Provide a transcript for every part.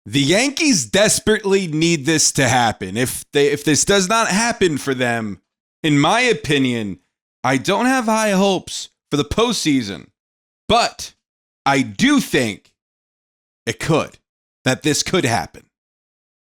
The Yankees desperately need this to happen. If this does not happen for them, in my opinion, I don't have high hopes for the postseason. But I do think that this could happen.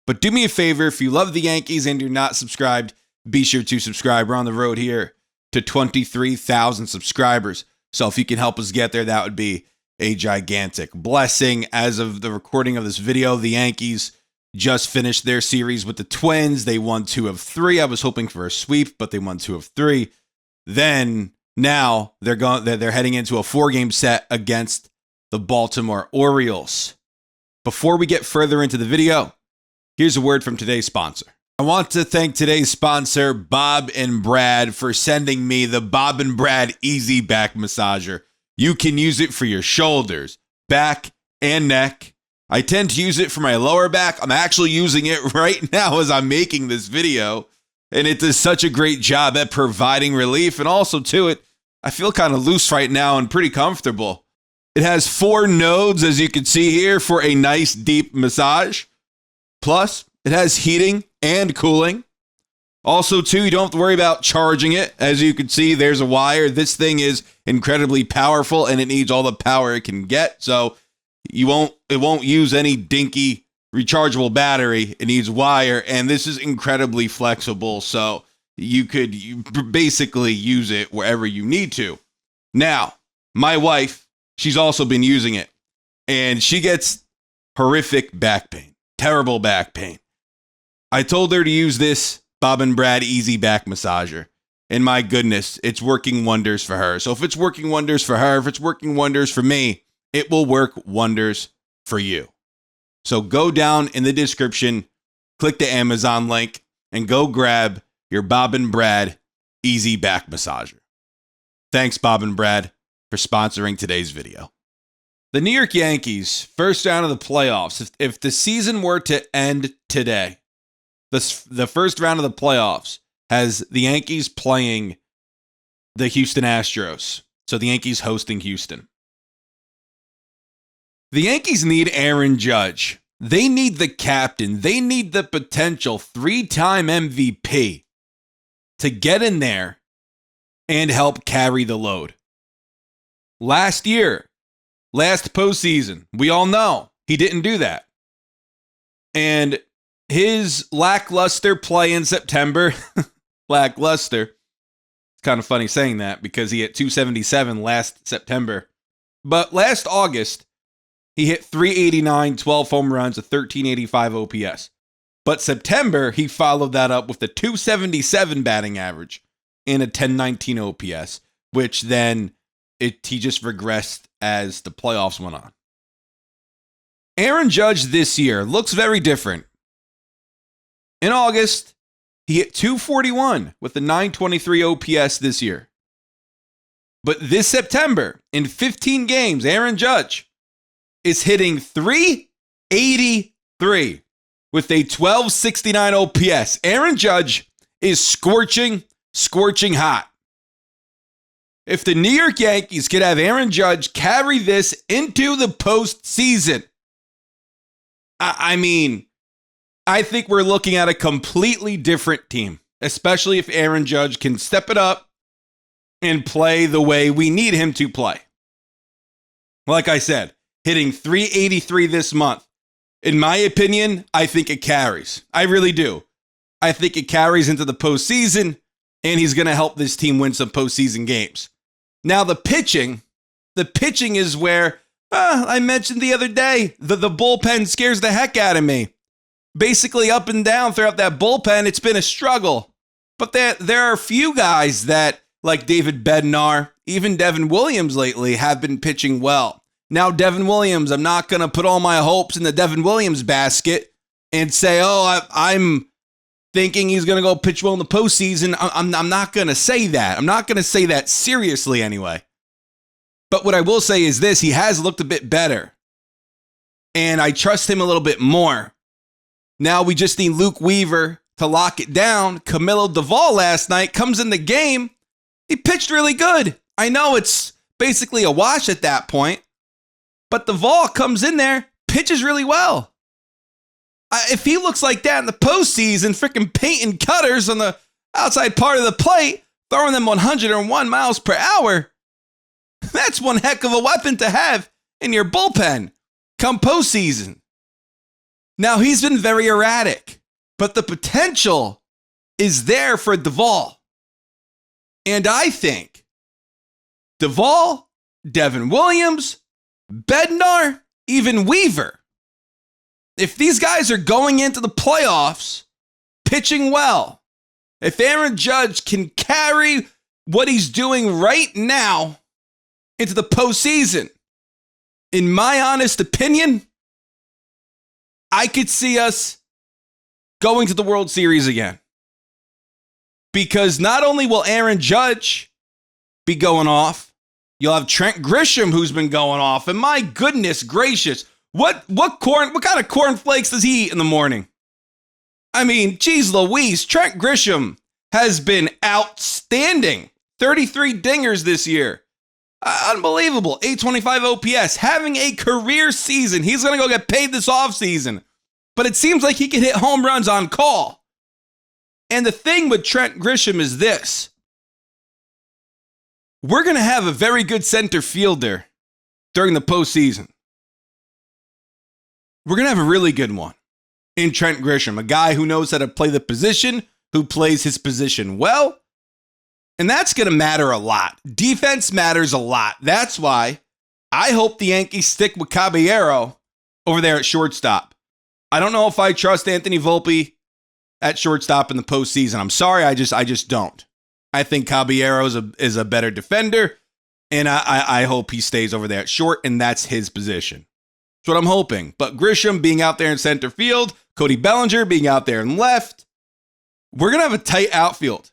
But do me a favor, if you love the Yankees and you're not subscribed, be sure to subscribe. We're on the road here to 23,000 subscribers. So if you can help us get there, that would be a gigantic blessing. As of the recording of this video, the Yankees just finished their series with the Twins. They won 2 of 3. I was hoping for a sweep, but they won 2 of 3. Then now they're heading into a 4-game set against the Baltimore Orioles. Before we get further into the video, here's a word from today's sponsor. I want to thank today's sponsor, Bob and Brad, for sending me the Bob and Brad Easy Back Massager. You can use it for your shoulders, back, and neck. I tend to use it for my lower back. I'm actually using it right now as I'm making this video, and it does such a great job at providing relief. And also, I feel kind of loose right now and pretty comfortable. It has 4 nodes, as you can see here, for a nice deep massage. Plus, it has heating and cooling. Also, you don't have to worry about charging it. As you can see, there's a wire. This thing is incredibly powerful, and it needs all the power it can get. So it won't use any dinky rechargeable battery. It needs wire, and this is incredibly flexible. So you basically use it wherever you need to. Now, my wife, she's also been using it, and she gets horrific back pain, terrible back pain. I told her to use this Bob and Brad Easy Back Massager, and my goodness, it's working wonders for her. So if it's working wonders for her, if it's working wonders for me, it will work wonders for you. So go down in the description, click the Amazon link, and go grab your Bob and Brad Easy Back Massager. Thanks, Bob and Brad, for sponsoring today's video. The New York Yankees, first round of the playoffs. If the season were to end today, the first round of the playoffs has the Yankees playing the Houston Astros. So the Yankees hosting Houston. The Yankees need Aaron Judge. They need the captain. They need the potential 3-time MVP to get in there and help carry the load. Last postseason, we all know he didn't do that. And his lackluster play in September, lackluster. It's kind of funny saying that because he hit 277 last September. But last August, he hit 389, 12 home runs, a 1385 OPS. But September, he followed that up with a 277 batting average and a 1019 OPS, which then he just regressed as the playoffs went on. Aaron Judge this year looks very different. In August, he hit 241 with a 923 OPS this year. But this September, in 15 games, Aaron Judge is hitting 383 with a 1269 OPS. Aaron Judge is scorching hot. If the New York Yankees could have Aaron Judge carry this into the postseason, I think we're looking at a completely different team, especially if Aaron Judge can step it up and play the way we need him to play. Like I said, hitting 383 this month. In my opinion, I think it carries. I really do. I think it carries into the postseason, and he's going to help this team win some postseason games. Now, the pitching is where, I mentioned the other day, the bullpen scares the heck out of me. Basically, up and down throughout that bullpen, it's been a struggle. But there are a few guys that, like David Bednar, even Devin Williams lately, have been pitching well. Now, Devin Williams, I'm not going to put all my hopes in the Devin Williams basket and say, I'm thinking he's going to go pitch well in the postseason. I'm not going to say that. I'm not going to say that seriously anyway. But what I will say is this, he has looked a bit better. And I trust him a little bit more. Now we just need Luke Weaver to lock it down. Camilo Duvall last night comes in the game. He pitched really good. I know it's basically a wash at that point. But Duvall comes in there, pitches really well. If he looks like that in the postseason, freaking painting cutters on the outside part of the plate, throwing them 101 miles per hour, that's one heck of a weapon to have in your bullpen come postseason. Now, he's been very erratic, but the potential is there for Duvall. And I think Duvall, Devin Williams, Bednar, even Weaver, if these guys are going into the playoffs pitching well, if Aaron Judge can carry what he's doing right now into the postseason, in my honest opinion, I could see us going to the World Series again. Because not only will Aaron Judge be going off, you'll have Trent Grisham, who's been going off. And my goodness gracious, what kind of cornflakes does he eat in the morning? I mean, geez Louise, Trent Grisham has been outstanding. 33 dingers this year. Unbelievable. 825 OPS. Having a career season. He's going to go get paid this offseason. But it seems like he can hit home runs on call. And the thing with Trent Grisham is this. We're going to have a very good center fielder during the postseason. We're going to have a really good one in Trent Grisham, a guy who knows how to play the position, who plays his position well. And that's going to matter a lot. Defense matters a lot. That's why I hope the Yankees stick with Caballero over there at shortstop. I don't know if I trust Anthony Volpe at shortstop in the postseason. I'm sorry, I just don't. I think Caballero is a better defender, and I hope he stays over there at short, and that's his position. That's what I'm hoping. But Grisham being out there in center field, Cody Bellinger being out there in left, we're going to have a tight outfield,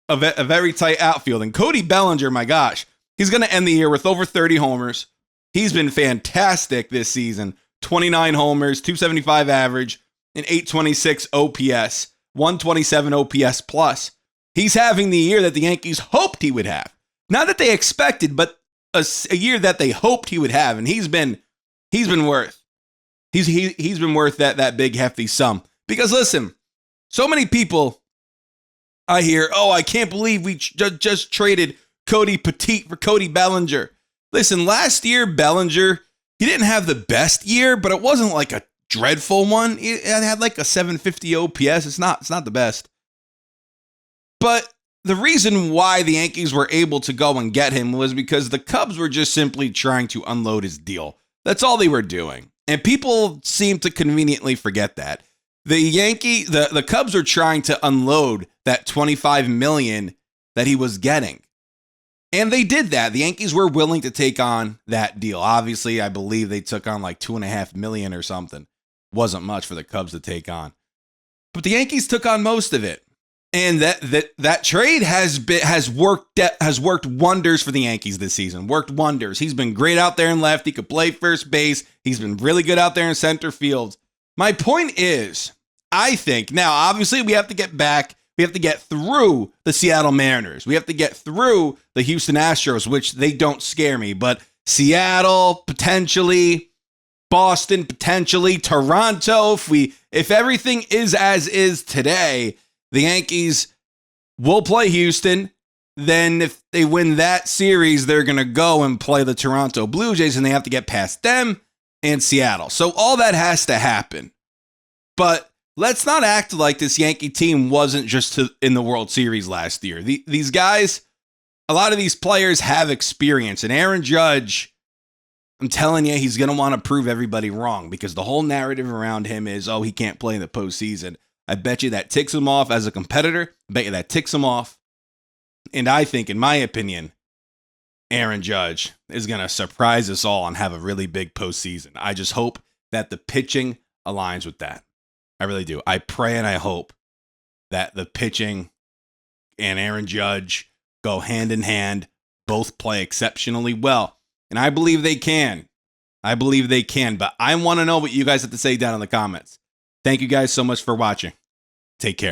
a very tight outfield. And Cody Bellinger, my gosh, he's going to end the year with over 30 homers. He's been fantastic this season. 29 homers, 275 average, an 826 OPS, 127 OPS plus. He's having the year that the Yankees hoped he would have. Not that they expected, but a year that they hoped he would have. And he's been worth that big hefty sum. Because listen, so many people I hear, oh, I can't believe we just traded Cody Petit for Cody Bellinger. Listen, last year Bellinger, he didn't have the best year, but it wasn't like a dreadful one. It had like a 750 OPS. It's not the best. But the reason why the Yankees were able to go and get him was because the Cubs were just simply trying to unload his deal. That's all they were doing. And people seem to conveniently forget that. The Cubs are trying to unload that $25 million that he was getting. And they did that. The Yankees were willing to take on that deal. Obviously, I believe they took on like $2.5 million or something. Wasn't much for the Cubs to take on. But the Yankees took on most of it. And that trade has worked wonders for the Yankees this season. Worked wonders. He's been great out there in left. He could play first base. He's been really good out there in center field. My point is, I think now obviously we have to get back. We have to get through the Seattle Mariners. We have to get through the Houston Astros, which they don't scare me, but Seattle potentially, Boston potentially, Toronto. If everything is as is today, the Yankees will play Houston. Then if they win that series, they're going to go and play the Toronto Blue Jays, and they have to get past them and Seattle. So all that has to happen. But let's not act like this Yankee team wasn't just in the World Series last year. These guys, a lot of these players have experience. And Aaron Judge, I'm telling you, he's going to want to prove everybody wrong because the whole narrative around him is, oh, he can't play in the postseason. I bet you that ticks him off as a competitor. I bet you that ticks him off. And I think, in my opinion, Aaron Judge is going to surprise us all and have a really big postseason. I just hope that the pitching aligns with that. I really do. I pray and I hope that the pitching and Aaron Judge go hand in hand, both play exceptionally well. And I believe they can. But I want to know what you guys have to say down in the comments. Thank you guys so much for watching. Take care.